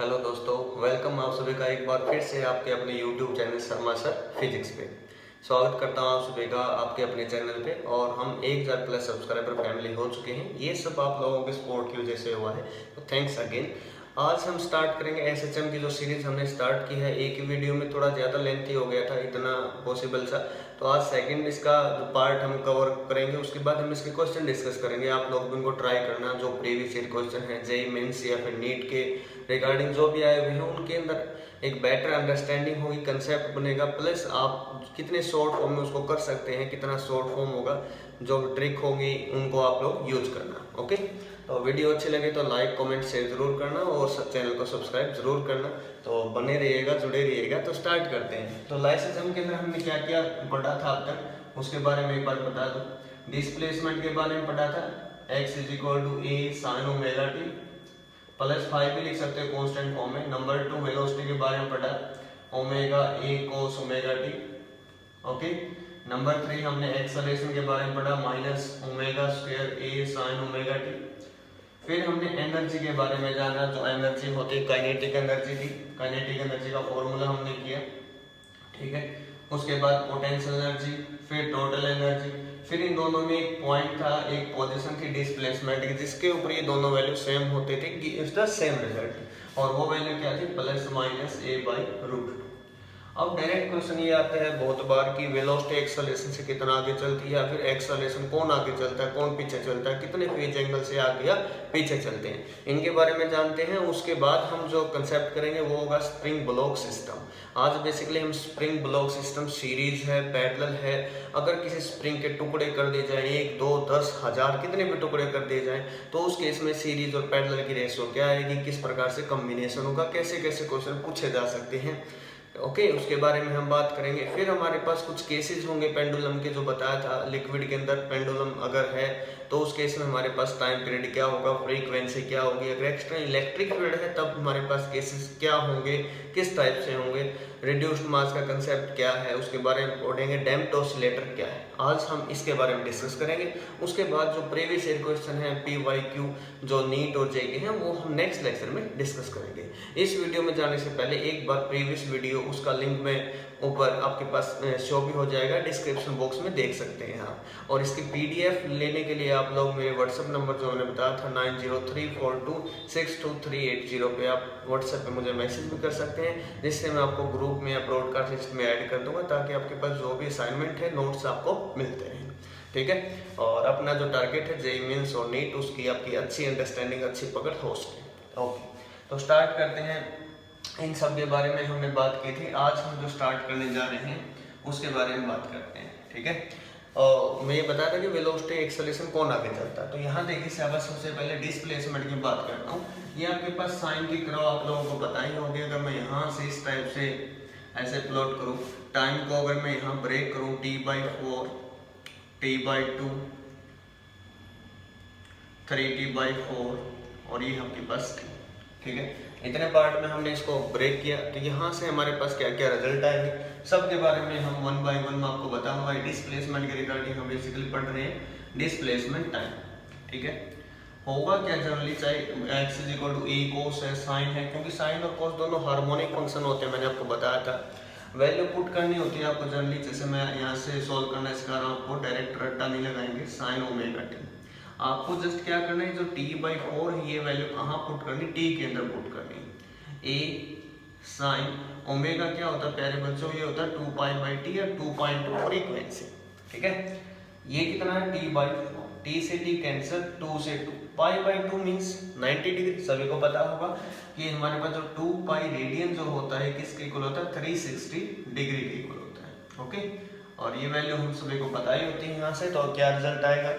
Hello दोस्तों, welcome आप सभी का एक बार फिर से आपके अपने YouTube channel Sharma sir physics पे। स्वागत करता हूँ आप सभी का आपके अपने चैनल पे। और हम 1000 प्लस सब्सक्राइबर फैमिली हो चुके हैं। ये सब आप लोगों के सपोर्ट की वजह से हुआ है, तो थैंक्स अगेन। आज हम स्टार्ट करेंगे एसएचएम की जो सीरीज हमने स्टार्ट की है। एक ही वीडियो में थोड़ा ज़्यादा लेंथी हो गया था, इतना पॉसिबल सा। तो आज सेकंड इसका जो पार्ट हम कवर करेंगे, उसके बाद हम इसके क्वेश्चन डिस्कस करेंगे। आप लोग भी उनको ट्राई करना, जो प्रीवियस ईयर क्वेश्चन है जेईई मेंस या फिर नीट के रिगार्डिंग जो भी आए हुए हैं, उनके अंदर एक बेटर अंडरस्टैंडिंग होगी, कंसेप्ट बनेगा। प्लस आप कितने शॉर्ट फॉर्म में उसको कर सकते हैं, कितना शॉर्ट फॉर्म होगा, जो ट्रिक होगी उनको आप लोग यूज करना। ओके, तो वीडियो अच्छी लगे तो लाइक कमेंट शेयर जरूर करना और चैनल को सब्सक्राइब जरूर करना। तो बने रहिएगा, जुड़े रहिएगा। तो स्टार्ट करते हैं। तो लाइसिज्म के अंदर हमने क्या क्या पढ़ा था अब तक, उसके बारे में एक बार बता दो। डिस्प्लेसमेंट के बारे में पढ़ा था, x = a sin omega t plus 5 भी लिख सकते हो कांस्टेंट फॉर्म में। नंबर 2 वेलोसिटी के बारे में पढ़ा, omega a cos omega t। Okay, number 3 हमने एक्सेलरेशन के बारे में पढ़ा, -ओमेगा² a sin ओमेगा t। फिर हमने एनर्जी के बारे में जाना, जो एनर्जी होती है काइनेटिक एनर्जी थी। काइनेटिक एनर्जी का फॉर्मूला हमने किया, ठीक है। उसके बाद पोटेंशियल एनर्जी, फिर टोटल एनर्जी। फिर इन दोनों में एक पॉइंट था, एक पोजीशन थी डिस्प्लेसमेंट की, जिसके ऊपर ये दोनों वैल्यू सेम होते थे कि इज द सेम रिजल्ट। और वो वैल्यू क्या थी, +-a/√2। अब डायरेक्ट क्वेश्चन ये आते हैं बहुत बार कि वेलोसिटी एक्सेलरेशन से कितना आगे चलती है, या फिर एक्सेलरेशन कौन आगे चलता है कौन पीछे चलता है, कितने फेज एंगल से आगे या पीछे चलते हैं। इनके बारे में जानते हैं। उसके बाद हम जो कंसेप्ट करेंगे वो होगा स्प्रिंग ब्लॉक सिस्टम। आज बेसिकली हम स्प्रिंग ब्लॉक सिस्टम सीरीज है, पैरेलल है। अगर किसी स्प्रिंग के टुकड़े कर दिए जाए, 1, 2, 10, 1000 कितने भी टुकड़े कर दिए जाए, तो उस केस में सीरीज और पैरेलल की रेशियो क्या आएगी, किस प्रकार से कॉम्बिनेशन होगा, कैसे कैसे क्वेश्चन पूछे जा सकते हैं। ओके, उसके बारे में हम बात करेंगे। फिर हमारे पास कुछ केसेस होंगे पेंडुलम के, जो बताया था लिक्विड के अंदर पेंडुलम अगर है तो उस केस में हमारे पास टाइम पीरियड क्या होगा, फ्रीक्वेंसी क्या होगी। अगर एक्स्ट्रा इलेक्ट्रिक फील्ड है तब हमारे पास केसेस क्या होंगे, किस टाइप से होंगे। रिड्यूस्ड मास का कंसेप्ट क्या है, उसके बारे में पढ़ेंगे। डैम्प्ड ऑसिलेटर क्या है, आज हम इसके बारे में डिस्कस करेंगे। उसके बाद जो प्रीवियस ईयर क्वेश्चन है PYQ जो नीट और जेईई हैं, वो हम नेक्स्ट लेक्चर में डिस्कस करेंगे। इस वीडियो में जाने से पहले एक बार प्रीवियस वीडियो, उसका लिंक में ऊपर आपके पास शो भी हो जाएगा, डिस्क्रिप्शन बॉक्स में देख सकते हैं आप। और इसकी PDF लेने के लिए आप लोग मेरे व्हाट्सएप नंबर जो मैंने बताया था 9034262380 पे आप व्हाट्सएप पे मुझे मैसेज भी कर सकते हैं, जिससे मैं आपको ग्रुप में या ब्रॉडकास्ट लिस्ट में ऐड कर दूंगा, ताकि आपके पास जो भी असाइनमेंट है, नोट्स आपको मिलते रहें। ठीक है, और अपना जो टारगेट है जेईई मेंस और नीट, उसकी आपकी अच्छी अंडरस्टैंडिंग, अच्छी पकड़ हो सके। ओके, तो स्टार्ट करते हैं। इन सब के बारे में हमने बात की थी। आज हम जो स्टार्ट करने जा रहे हैं उसके बारे में बात करते हैं, ठीक है। और मैं ये बताया था कि वेलोसिटी एक्सेलरेशन कौन आगे चलता है। तो यहाँ देखिए, सबसे पहले डिस्प्लेसमेंट की बात करता हूँ। ये आपके पास साइन की कर्व आप लोगों को पता ही होगी। अगर मैं यहाँ से इस टाइप से ऐसे प्लॉट करूँ, टाइम को अगर मैं यहाँ ब्रेक करूँ, T/4, T/2, 3T/4 और ये आपके पास, ठीक है। इतने पार्ट में हमने इसको ब्रेक किया। तो यहाँ से हमारे पास क्या क्या रिजल्ट आएंगे, सब के बारे में हम 1 बाय 1 में आपको बताऊंगा। डिस्प्लेसमेंट के रिगार्डिंग हम बेसिकली पढ़ रहे हैं डिस्प्लेसमेंट टाइम, ठीक है। होगा क्या जनरली, चाहे x = a cos है, साइन है, क्योंकि साइन और cos दोनों हार्मोनिक फंक्शन होते हैं, मैंने आपको बताया था। वैल्यू पुट करनी होती है आपको जनरली, जैसे मैं यहाँ से सोल्व करना सिखा रहा हूँ आपको, डायरेक्ट रट्टा नहीं लगाएंगे। साइन ओमेगा t आपको जस्ट क्या करना है, जो T/4 है ये वैल्यू कहाँ पुट करनी, T के अंदर पुट करनी है। A साइन ओमेगा क्या होता है प्यारे बच्चों, ये होता है 2π/T या 2.2 फ्रीक्वेंसी, ठीक है। ये कितना है, T/4, T से T कैंसिल, 2 से 2, π/2 मीन्स 90 डिग्री। सभी को पता होगा कि हमारे पास जो 2π रेडियन जो होता है किसके इक्वल होता है, 360 डिग्री के इक्वल होता है, ओके। और ये वैल्यू हम सभी को पता ही होती है। यहाँ से तो क्या रिजल्ट आएगा,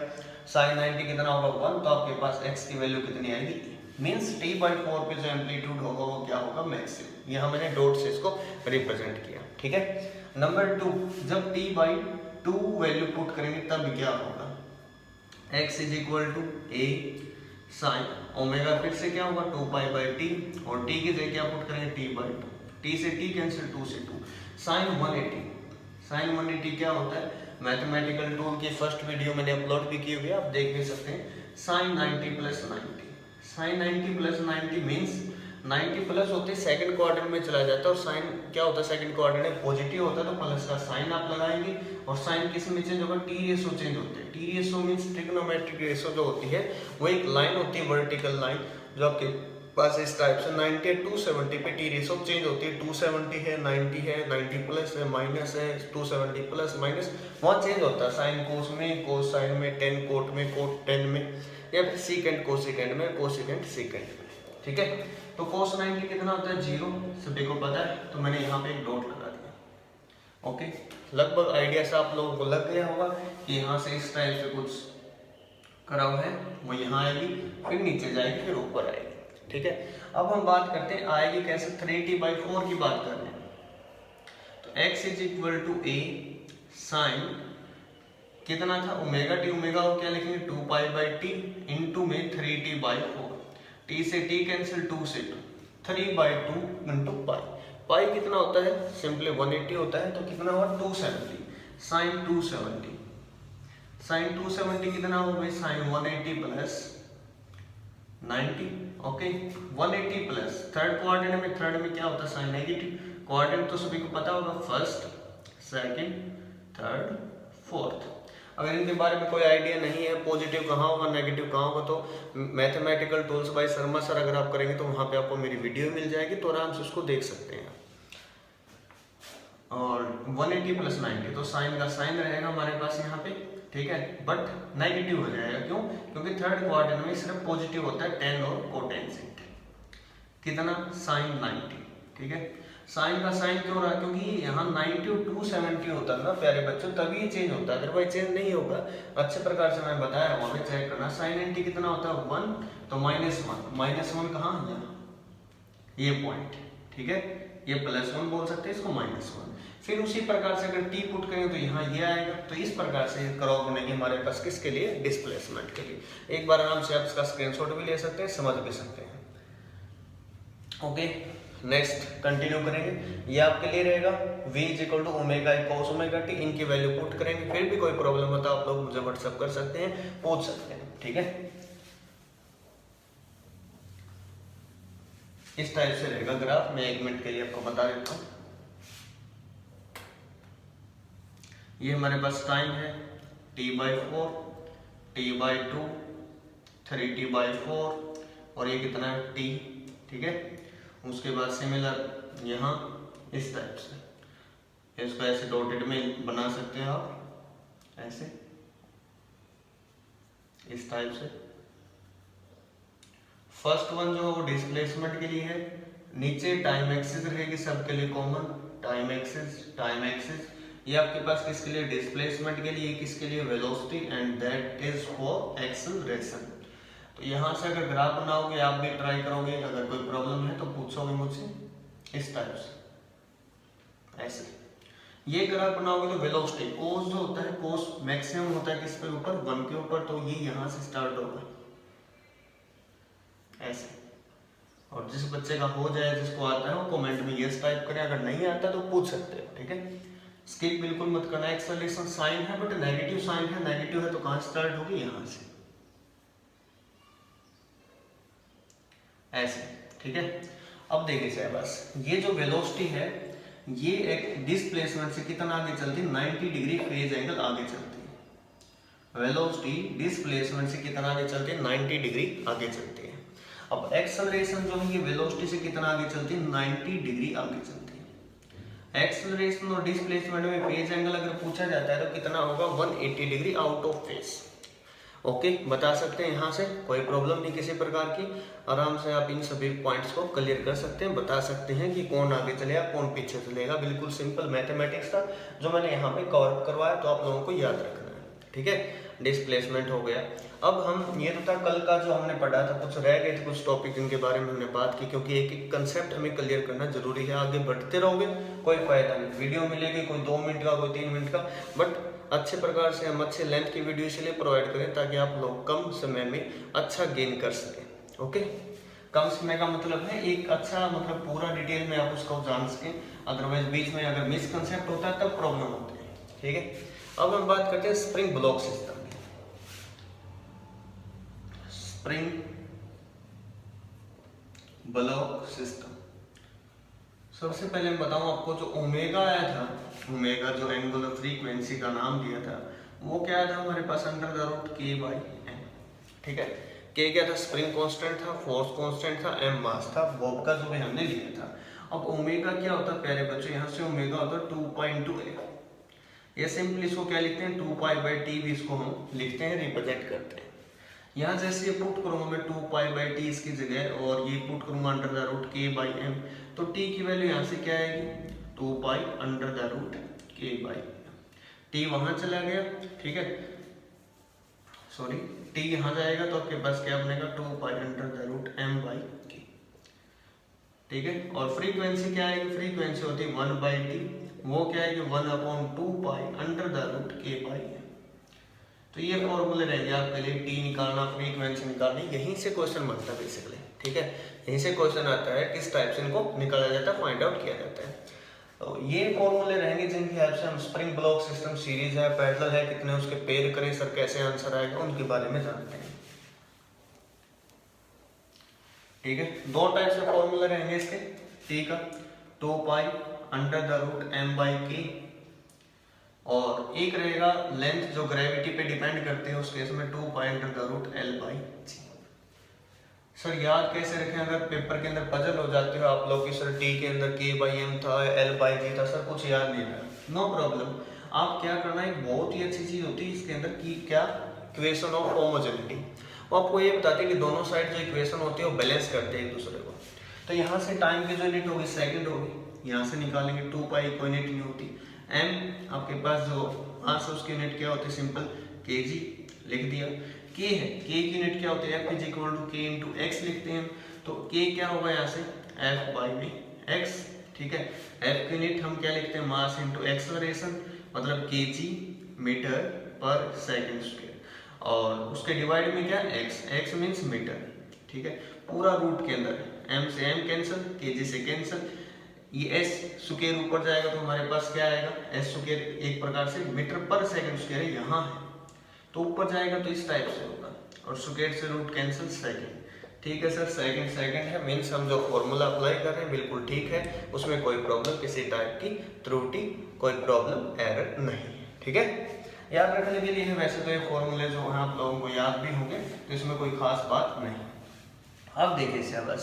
साइन 90 कितना होगा 1, तो आपके पास x की वैल्यू कितनी आएगी, मीन्स T/4 पे जो एम्पलीट्यूड होगा वो क्या होगा, मैक्सिमम। यहाँ मैंने डॉट से इसको रिप्रेजेंट किया, ठीक है। नंबर 2, जब T/2 वैल्यू पुट करेंगे तब क्या होगा, x = a साइन ओमेगा, फिर से क्या होगा 2π/T, और t की जगह क्या पुट करेंगे, T/2, t से t कैंसिल, 2 से 2, साइन 180। साइन 180 क्या होता है, मैथमेटिकल टूल की फर्स्ट वीडियो मैंने अपलोड भी की हुई है, आप देख भी सकते हैं। साइन 90 + 90, साइन 90 + 90 मीन्स 90 प्लस होते हैं सेकंड क्वाड्रेंट में चला जाता है, और साइन क्या होता है सेकंड क्वाड्रेंट में पॉजिटिव होता है, तो प्लस का साइन आप लगाएंगे। और साइन किस में चेंज होगा, टी रेशो चेंज होते हैं। T ratio means trigonometric ratio जो होती है वो एक लाइन होती है, वर्टिकल लाइन, जो आपके पास इस टाइप से 90 है 270 पे टी रेशो चेंज होती है। 270 है, 90 है, 90 प्लस है, माइनस है, 270 प्लस माइनस, वहाँ चेंज होता है। साइन कोस में, कोस साइन में, टेन कोट में, कोट टेन में, या फिर सीकेंड कोसिकेंड में, कोसिकेंड सीकेंड में। ठीक है, तो कोस 90 कितना होता है 0, सभी को पता है, तो मैंने यहाँ पे एक डॉट लगा दिया। ओके, लगभग आइडिया से आप लोगों को लग गया होगा कि यहाँ से इस टाइप से कुछ करा हुआ है, वो यहाँ आएगी, फिर नीचे जाएगी, फिर ऊपर आएगी। ठीक है, अब हम बात करते हैं आएगी कैसे, 3t/4 की बात कर रहे हैं। तो x is equal to a sine कितना था ओमेगा टी, ओमेगा को क्या लिखेंगे 2π/t इंटू में 3t/4, t से t कैंसिल, 2 से 2, 3/2 इंटू पाई। पाई कितना होता है, सिंपली 180 होता है, तो कितना हुआ 270, साइन 270, साइन 270 कितना होगा भाई, sine 180 plus 90। Okay, 180 plus third quadrant में, थर्ड में क्या होता है साइन नेगेटिव, क्वाड्रेंट तो सभी को पता होगा, फर्स्ट, सेकंड, थर्ड, फोर्थ। अगर इनके बारे में कोई आइडिया नहीं है, पॉजिटिव कहाँ होगा नेगेटिव कहाँ होगा, तो mathematical tools by Sharma sir अगर आप करेंगे तो वहाँ पे आपको मेरी वीडियो मिल जाएगी, तो आराम से उसको देख सकते हैं। और 180 प्लस 90, तो साइन का साइन रहेगा हमारे पास यहाँ पे, ठीक है, बट नेगेटिव हो जाएगा, क्यों, क्योंकि थर्ड क्वाड्रेंट में सिर्फ पॉजिटिव होता है, टेन और कोटेंजेंट, कितना साइन 90। ठीक है, साइन का साइन क्यों रहा, क्योंकि यहाँ 90 और 270 होता है ना प्यारे बच्चों, तभी ये चेंज होता है, अदरवाइज चेंज नहीं होगा। अच्छे प्रकार से मैं बताया, वहाँ पे चेक करना। साइन 90 कितना होता है 1, तो -1, -1 कहाँ, यहाँ ये पॉइंट। ठीक है, ये +1 बोल सकते हैं इसको, -1। फिर उसी प्रकार से अगर टी पुट करें तो यहाँ ये आएगा। तो इस प्रकार से कर्व बनेगी हमारे पास, किसके लिए, डिस्प्लेसमेंट के लिए। एक बार आराम से आप इसका स्क्रीनशॉट भी ले सकते हैं, समझ भी सकते हैं। ओके, नेक्स्ट कंटिन्यू करेंगे। ये आपके लिए रहेगा v equal to omega cos omega t, इनकी वैल्यू पुट करेंगे। फिर भी कोई प्रॉब्लम हो तो आप लोग मुझे व्हाट्सएप कर सकते हैं, पूछ सकते हैं। ठीक है, इस टाइप से रहेगा ग्राफ। मैं 1 मिनट के लिए आपको बता देता हूँ। ये हमारे पास टाइम है t/4, t/2, 3t/4, और ये कितना है t। ठीक है, उसके बाद सिमिलर यहाँ इस टाइप से, इसको ऐसे डॉटेड में बना सकते हैं आप, ऐसे इस टाइप से। फर्स्ट वन जो है वो डिस्प्लेसमेंट के लिए है, नीचे टाइम एक्सिस रहेगी सबके लिए कॉमन, टाइम एक्सिस। ये आपके पास किसके लिए, डिस्प्लेसमेंट के लिए, किसके लिए, velocity, and that is for acceleration. तो यहाँ से अगर ग्राफ बनाओगे, आप भी ट्राई करोगे, अगर कोई प्रॉब्लम है तो पूछोगे मुझसे इस टाइप से, ऐसे। ये ग्राफ बनाओगे तो वेलोसिटी, कोस जो होता है, कोस मैक्सिमम होता है किसके ऊपर, 1 के ऊपर, तो ये यहाँ से स्टार्ट होगा ऐसे। और जिस बच्चे का हो जाए, जिसको आता है, वो कमेंट में यस टाइप करें, अगर नहीं आता तो पूछ सकते हो। ठीक है, स्किप बिल्कुल मत करना। एक्सेलरेशन साइन है बट नेगेटिव साइन है, नेगेटिव है तो कहाँ स्टार्ट होगी, यहाँ से ऐसे। ठीक है, अब देखिए शाबाश, ये जो वेलोसिटी है ये एक डिस्प्लेसमेंट से कितना आगे चलती है, 90 डिग्री फेज एंगल आगे चलती है। वेलोसिटी डिस्प्लेसमेंट से कितना आगे चलती है, 90 डिग्री आगे चलती है। अब एक्सेलरेशन जो है ये वेलोसिटी से कितना आगे चलती है, 90 डिग्री आगे चलती है। एक्सेलरेशन और डिस्प्लेसमेंट में फेज एंगल अगर पूछा जाता है तो कितना होगा, 180 degree out of phase. Okay, बता सकते हैं यहाँ से, कोई प्रॉब्लम नहीं किसी प्रकार की। आराम से आप इन सभी पॉइंट्स को क्लियर कर सकते हैं, बता सकते हैं कि कौन आगे चलेगा कौन पीछे चलेगा। बिल्कुल सिंपल मैथमेटिक्स था जो मैंने यहाँ पे कवर करवाया, तो आप लोगों को याद रखना है। ठीक है, डिस्प्लेसमेंट हो गया। अब हम, ये तो था कल का जो हमने पढ़ा था, कुछ रह गए थे कुछ टॉपिक जिनके बारे में हमने बात की, क्योंकि एक एक कंसेप्ट हमें क्लियर करना जरूरी है। आगे बढ़ते रहोगे कोई फायदा नहीं, वीडियो मिलेगी कोई 2 मिनट का, कोई 3 मिनट का, बट अच्छे प्रकार से हम अच्छे लेंथ की वीडियो इसलिए प्रोवाइड करें ताकि आप लोग कम समय में अच्छा गेन कर सकें। ओके, कम समय का मतलब है एक अच्छा, मतलब पूरा डिटेल में आप उसको जान सकें, अदरवाइज बीच में अगर मिसकंसेप्ट होता है तब प्रॉब्लम होती है। ठीक है, अब हम बात करते हैं स्प्रिंग ब्लॉक सिस्टम की। Spring block system. सबसे पहले मैं बताऊं आपको, जो ओमेगा आया था, ओमेगा जो एंगुलर फ्रीक्वेंसी का नाम दिया था, वो क्या था हमारे पास अंडर द रूट के बाई एम। ठीक है, के क्या था, स्प्रिंग कांस्टेंट था, फोर्स कांस्टेंट था, एम मास था, बॉब का जो भी हमने लिया था। अब ओमेगा क्या होता है प्यारे बच्चों, यहाँ से ओमेगा होता है 2 पाई इंटू ए। ये सिंपली इसको क्या लिखते हैं, 2 पाई बाई टी भी इसको हम लिखते हैं, रिप्रेजेंट करते हैं। यहाँ जैसे ये पुट करूंगा मैं 2 पाई बाई टी इसकी जगह, और ये पुट करूंगा अंडर द रूट के बाई एम, तो टी की वैल्यू यहाँ से क्या आएगी, 2 पाई अंडर द रूट के बाई एम। टी वहां चला गया, ठीक है, सॉरी टी यहाँ जाएगा तो आपके पास क्या बनेगा, 2 pi under the root M by K. ठीक है, और फ्रीक्वेंसी क्या आएगी, फ्रीक्वेंसी होती है 1 बाई टी, वो क्या आएगी 1/2 पाई अंडर द रूट के बाई एम। तो ये फॉर्मूले रहेंगे आपके लिए, टी निकालना, फ्रीक्वेंसी निकालनी, यहीं से क्वेश्चन बनता है बेसिकली। ठीक है, यहीं से क्वेश्चन आता है, किस टाइप से इनको निकाला जाता है, फाइंड आउट किया जाता है। तो ये फॉर्मूले रहेंगे जिनकी हेल्प से हम स्प्रिंग ब्लॉक सिस्टम, सीरीज है, पैरेलल है, कितने उसके पेयर करें सर, कैसे आंसर आएगा, उनके बारे में जानते हैं। ठीक है, दो टाइप से फॉर्मूले रहेंगे इसके, टी का 2 pi under the root M by K, और एक रहेगा लेंथ जो ग्रेविटी पे डिपेंड करते हैं, उस केस में 2 pi under the root L by G. Sir याद कैसे रखें, अगर पेपर के अंदर पजल हो जाते हो आप लोग की, सर टी के अंदर के बाई एम था, एल बाई जी था, सर कुछ याद नहीं रहा, नो प्रॉब्लम। आप क्या करना, एक बहुत ही अच्छी चीज होती है इसके अंदर की, क्या, इक्वेशन ऑफ होमोजेनिटी। वो आपको ये बताते हैं कि दोनों साइड जो इक्वेशन होती है वो बैलेंस करते हैं एक दूसरे को। तो यहाँ से टाइम की जो यूनिट होगी सेकंड होगी, यहाँ से निकालेंगे 2 पाई, कोई यूनिट नहीं होती। एम आपके पास जो मास है उसकी यूनिट क्या होती है, सिंपल केजी लिख दिया। के है, के की यूनिट क्या होती है, एफ इज इक्वल टू के इंटू एक्स लिखते हैं, तो के क्या होगा यहाँ से एफ बाई में एक्स। ठीक है, एफ की यूनिट हम क्या लिखते हैं, मास इंटू एक्सलरेशन, मतलब के जी मीटर पर सेकेंड स्क्वायर, और उसके डिवाइड में क्या एक्स, एक्स मीन्स मीटर। ठीक है, पूरा रूट के अंदर एम से एम कैंसिल, के जी से कैंसिल, ये एस स्क्वायर ऊपर जाएगा तो हमारे पास क्या आएगा, एस स्क्वायर एक प्रकार से मीटर पर सेकंड स्क्वायर है, यहाँ है तो ऊपर जाएगा तो इस टाइप से होगा, और स्क्वायर से रूट कैंसिल सेकंड। ठीक है सर, सेकंड सेकंड है, मीन्स हम जो फॉर्मूला अप्लाई कर रहे हैं बिल्कुल ठीक है, उसमें कोई प्रॉब्लम, किसी टाइप की त्रुटि, कोई प्रॉब्लम, एरर नहीं। ठीक है, याद रखने के लिए है, वैसे तो ये फॉर्मूले जो है आप लोगों को याद भी होंगे, तो इसमें कोई खास बात नहीं। अब देखिए इसे बस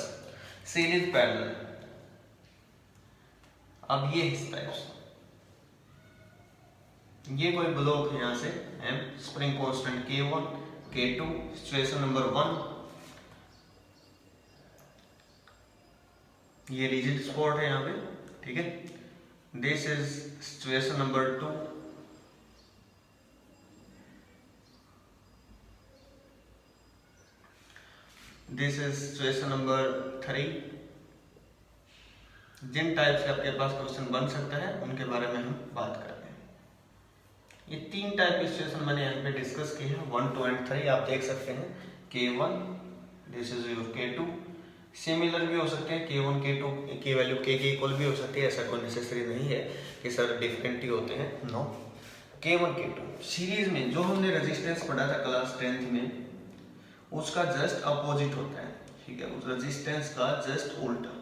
सीरीज पैरेलल, अब ये इस टाइप से, ये कोई ब्लॉक है, यहां से M, spring constant K1 K2, situation number 1, ये रिजिड स्पॉट है यहाँ पे। ठीक है, this is situation number 2, this is situation number 3। जिन टाइप से आपके पास क्वेश्चन बन सकता है उनके बारे में हम बात करते हैं। ये 3 टाइप की सिचुएशन मैंने यहाँ पे डिस्कस की है, 1, 2 एंड 3 आप देख सकते हैं। K1, this is your K2, similar भी हो सकते हैं, K1 K2 की वैल्यू K के इक्वल भी हो सकती है, ऐसा कोई नेसेसरी नहीं है कि सर डिफरेंट ही होते हैं, नो। K1 K2 सीरीज में जो हमने रेजिस्टेंस पढ़ा था क्लास 10th में, उसका जस्ट अपोजिट होता है। ठीक है, उस रेजिस्टेंस का जस्ट उल्टा।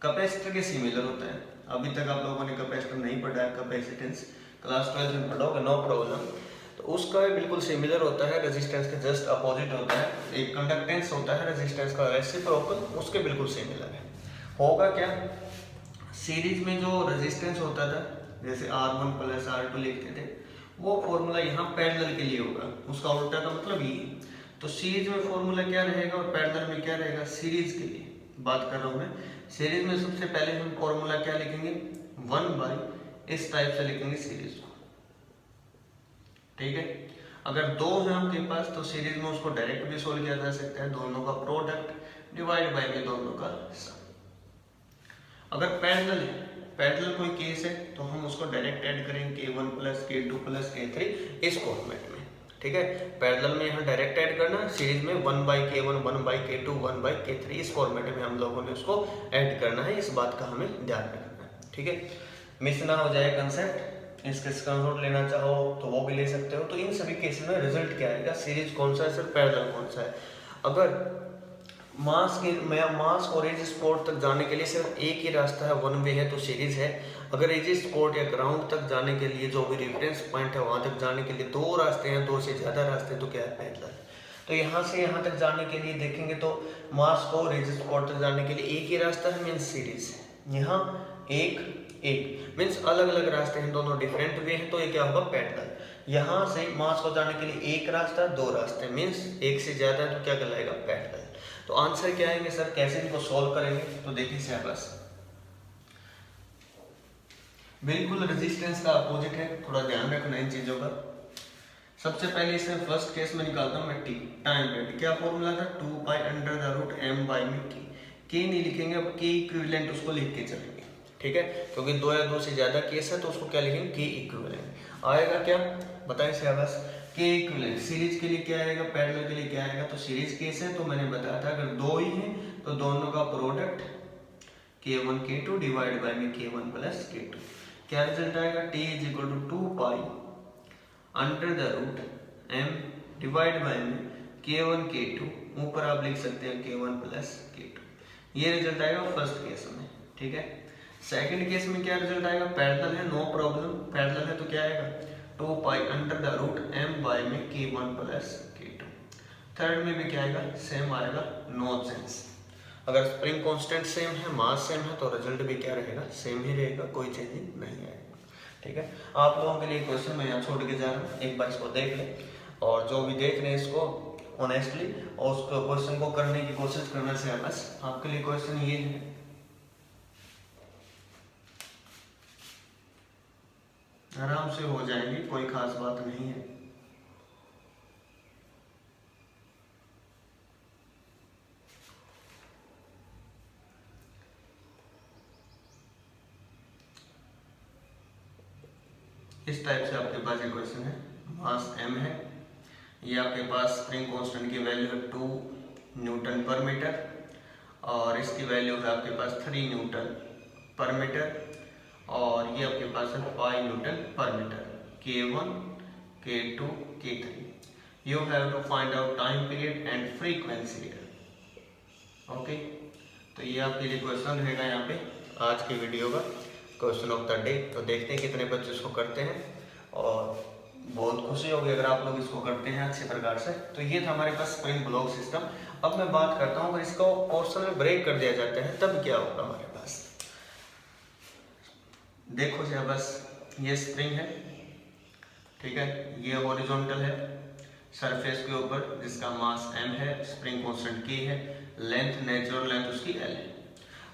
कैपेसिटर के सिमिलर होता है, अभी तक आप लोगों ने कैपेसिटर नहीं पढ़ा है, कैपेसिटेंस क्लास 12 में पढ़ोगे, नो प्रॉब्लम। तो उसका भी बिल्कुल सिमिलर होता है, रेजिस्टेंस के जस्ट अपोजिट होता है। एक कंडक्टेंस होता है रेजिस्टेंस का रेसिप्रोकल, उसके बिल्कुल सिमिलर है। होगा क्या, सीरीज में जो रेजिस्टेंस होता था, जैसे R1 प्लस R2 लिखते थे, वो फॉर्मूला यहाँ पैरेलल के लिए होगा, उसका उल्टा का मतलब ये। तो सीरीज में फॉर्मूला क्या रहेगा और पैरेलल में क्या रहेगा, सीरीज के लिए बात कर रहा हूँ मैं। सीरीज में सबसे पहले हम फॉर्मूला क्या लिखेंगे, 1 बाई, इस टाइप से लिखेंगे सीरीज को। ठीक है, अगर 2 है आपके पास तो सीरीज में उसको डायरेक्ट भी सोल्व किया जा सकता है, दोनों का प्रोडक्ट डिवाइड बाय में दोनों का सम। अगर पैरेलल है, पैरेलल कोई केस है तो हम उसको डायरेक्ट ऐड करेंगे, K1 plus K2 plus K3 इस फॉर्मेट में। ठीक है, पैरेलल में यहाँ डायरेक्ट ऐड करना, सीरीज में 1 by K1 1 by K2 1 by K3 इस फॉर्मेट में हम लोगों ने उसको ऐड करना है, इस बात का हमें ध्यान रखना है। ठीक है, मिस ना हो जाए कंसेप्ट। इसके स्क्रीनशॉट लेना चाहो तो वो भी ले सकते हो। तो इन सभी केसेस में रिजल्ट क्या आएगा, सीरीज कौन सा है सर, पैरेलल कौन सा है। अगर मास और एज स्पॉट तक जाने के लिए सिर्फ एक ही रास्ता है, वन वे है, तो सीरीज है। अगर एज स्पॉट या ग्राउंड तक जाने के लिए जो भी रेफरेंस पॉइंट है वहां तक जाने के लिए दो रास्ते हैं, दो से ज्यादा रास्ते, तो क्या है पैरेलल। तो यहाँ से यहाँ तक जाने के लिए देखेंगे तो मास को और एज स्पॉट तक जाने के लिए एक ही रास्ता है, मीन्स सीरीज। यहाँ एक एक मीन्स अलग अलग रास्ते हैं, दोनों डिफरेंट वे हैं, तो ये क्या होगा पैरेलल। यहाँ से मास को जाने के लिए एक रास्ता, दो रास्ते, मीन्स एक से ज्यादा है, तो क्या कहलाएगा पैरेलल। तो आंसर क्या आएंगे सर, कैसे इनको सॉल्व करेंगे, तो देखिए सिलेबस बिल्कुल रेजिस्टेंस का अपोजिट है, थोड़ा ध्यान रखना इन चीजों का। सबसे पहले इसमें फर्स्ट केस में निकालता हूँ मैं टी, टाइम पीरियड। क्या फॉर्मूला था, 2 pi under the root m by में के नहीं लिखेंगे, अब के इक्विवेलेंट उसको लिख के चलेंगे, ठीक है, क्योंकि दो या दो से ज्यादा केस है तो उसको क्या लिखेंगे, के इक्विवेलेंट। आएगा क्या बताएं सिलेबस, के इक्विवेलेंट सीरीज के लिए क्या आएगा, पैरेलल के लिए क्या आएगा, तो सीरीज केस है तो मैंने बताया था अगर दो ही है तो दोनों का product k1 k2 divide by में k1 प्लस k2। क्या रिजल्ट आएगा, t is equal to 2 pi under the root m divide by में k1 k2, ऊपर आप लिख सकते हैं k1 प्लस k2। ये रिजल्ट आएगा फर्स्ट केस में, ठीक है। सेकंड केस में क्या रिजल्ट आएगा, पैरेलल है, नो प्रॉब्लम, पैरेलल है तो क्या आएगा 2 pi under the root m by में k1 प्लस k2। थर्ड में भी क्या आएगा, सेम आएगा, नो चेंज। अगर स्प्रिंग कांस्टेंट सेम है, मास सेम है, तो रिजल्ट भी क्या रहेगा, सेम ही रहेगा, कोई चेंजिंग नहीं आएगा, ठीक है। आप लोगों के लिए क्वेश्चन मैं यहाँ छोड़ के जा रहा हूँ, एक बार इसको देख लें, और जो भी देख रहे हैं इसको ऑनेस्टली और उस क्वेश्चन को करने की कोशिश करना से बस। आपके लिए क्वेश्चन ये है, आराम से हो जाएंगे, कोई खास बात नहीं है। इस टाइप से आपके पास एक क्वेश्चन है, मास m है, ये आपके पास स्प्रिंग कांस्टेंट की वैल्यू है 2 न्यूटन पर मीटर, और इसकी वैल्यू है आपके पास 3 न्यूटन पर मीटर, और ये आपके पास है 5 newton per metre, k1 k2 k3। You have to find out time period and frequency error. Okay, तो ये आपके लिए क्वेश्चन रहेगा यहाँ पे आज की वीडियो का क्वेश्चन ऑफ द डे। तो देखते हैं कितने बच्चे इसको करते हैं, और बहुत खुशी होगी अगर आप लोग इसको करते हैं अच्छे प्रकार से। तो ये था हमारे पास स्प्रिंग ब्लॉक सिस्टम। अब मैं बात करता हूँ, अगर इसको पोर्शन में ब्रेक कर दिया जाता है तब क्या होगा हमारे पास। देखो जी, बस ये स्प्रिंग है, ठीक है, ये हॉरिजॉन्टल है सरफेस के ऊपर जिसका मास m है, स्प्रिंग कांस्टेंट k है, लेंथ नेचुरल लेंथ उसकी l है।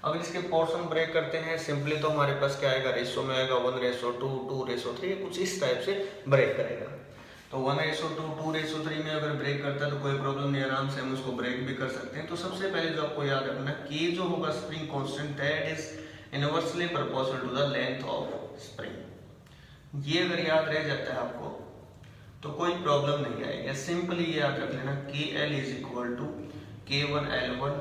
अगर इसके पोर्शन ब्रेक करते हैं सिंपली तो हमारे पास क्या आएगा, रेशो में आएगा 1:2, 2:3, कुछ इस टाइप से ब्रेक करेगा। तो 1:2, 2:3 में अगर ब्रेक करता है तो कोई प्रॉब्लम नहीं, आराम से हम उसको ब्रेक भी कर सकते हैं। तो सबसे पहले जो आपको याद रखना है कि जो होगा spring constant that is inversely proportional to the length of spring. ये अगर याद रह जाता है आपको तो कोई प्रॉब्लम नहीं आएगी। सिंपली ये याद रख लेना KL is equal to K1 L1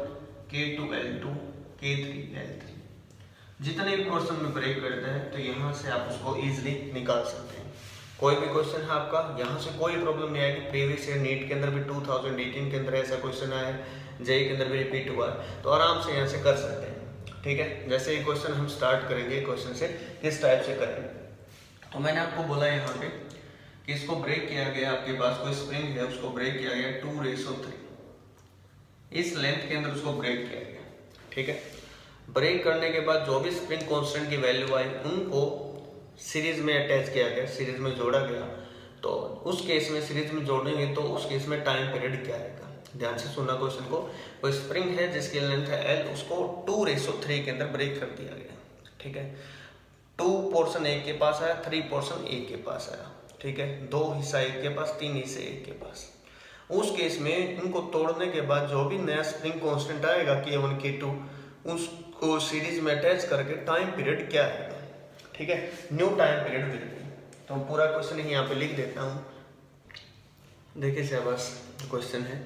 K2 L2 K3 L3। जितने भी क्वेश्चन में ब्रेक करते हैं तो यहाँ से आप उसको इजीली निकाल सकते हैं। कोई भी क्वेश्चन है आपका, यहाँ से कोई प्रॉब्लम नहीं आएगी। प्रीवियस ईयर नीट के अंदर भी 2018 के अंदर ऐसा क्वेश्चन आया है, जेई के अंदर भी रिपीट हुआ है, तो आराम से यहाँ से कर सकते हैं, ठीक है। जैसे ये क्वेश्चन हम स्टार्ट करेंगे, क्वेश्चन से किस टाइप से करेंगे, तो मैंने आपको बोला यहाँ पे कि इसको ब्रेक किया गया, आपके पास कोई स्प्रिंग है उसको ब्रेक किया गया 2:3, इस लेंथ के अंदर उसको ब्रेक किया गया, ठीक है। ब्रेक करने के बाद जो भी स्प्रिंग कांस्टेंट की वैल्यू आई उनको सीरीज में अटैच किया गया, सीरीज में जोड़ा गया। तो उस केस में सीरीज में जोड़ेंगे तो उस केस में टाइम पीरियड क्या आएगा, ध्यान से सुनना क्वेश्चन को। कोई स्प्रिंग है जिसकी लेंथ है L, उसको 2:3 के अंदर ब्रेक कर दिया गया, ठीक है। 2 पोर्शन एक के पास आया, 3 पोर्शन एक के पास आया, ठीक है। 2 हिस्सा एक के पास, 3 हिस्से एक के पास। उस केस में इनको तोड़ने के बाद जो भी नया स्प्रिंग कांस्टेंट आएगा K1 K2, उसको सीरीज में अटैच करके टाइम पीरियड क्या आएगा, ठीक है, न्यू टाइम पीरियड मिल गई। तो पूरा क्वेश्चन ही यहाँ पे लिख देता हूँ, देखिए से बस क्वेश्चन है,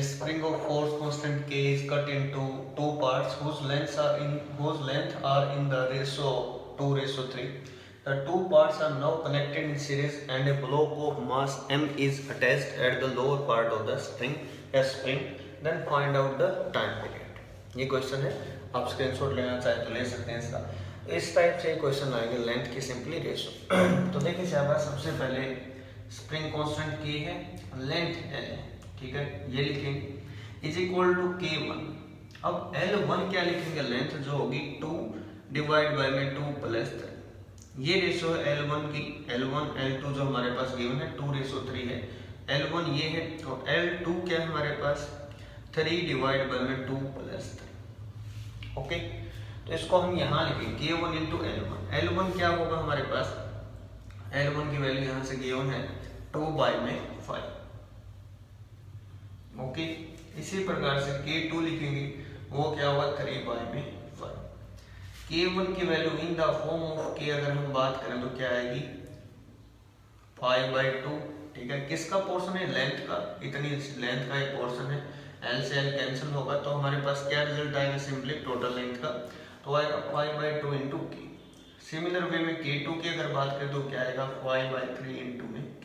spring of force constant K is cut into 2 parts whose length are in the ratio 2:3. The 2 parts are now connected in series and a block of mass m is attached at the lower part of the spring. A spring then find out the time period. ये question है, आप screenshot लेना चाहे तो ले सकते हैं इसका। इस टाइप से क्वेश्चन आएंगे लेंथ की सिंपली रेशो। तो देखिए शाबाश, सबसे पहले स्प्रिंग कांस्टेंट के है, लेंथ L, ठीक है, ये लिखेंगे इज इक्वल टू K1। अब L1 क्या लिखेंगे, लेंथ जो होगी 2 डिवाइड बाय में 2 प्लस 3। ये रेशो है L1 की, L1 L2 जो हमारे पास गिवन है 2:3 है। L1 ये है और L2 क्या है हमारे पास 3 डिवाइड बाय में 2 प्लस 3। ओके, तो इसको हम यहाँ लिखेंगे K1 इंटू L1। L1 क्या होगा हमारे पास, L1 की वैल्यू यहाँ से गिवन है 2/5। ओके, इसी प्रकार से K2 लिखेंगे, वो क्या होगा 3/5। K1 की value in the form of K अगर हम बात करें तो क्या आएगी 5/2। ठीक है, किसका पोर्शन है, लेंथ का, इतनी लेंथ का एक पोर्शन है, L से L कैंसिल होगा तो हमारे पास क्या रिजल्ट आएगा, सिंपली टोटल लेंथ का, तो आएगा 5/2 इंटू K। सिमिलर वे में K2 की अगर बात करें तो क्या आएगा 5/3 इंटू में K।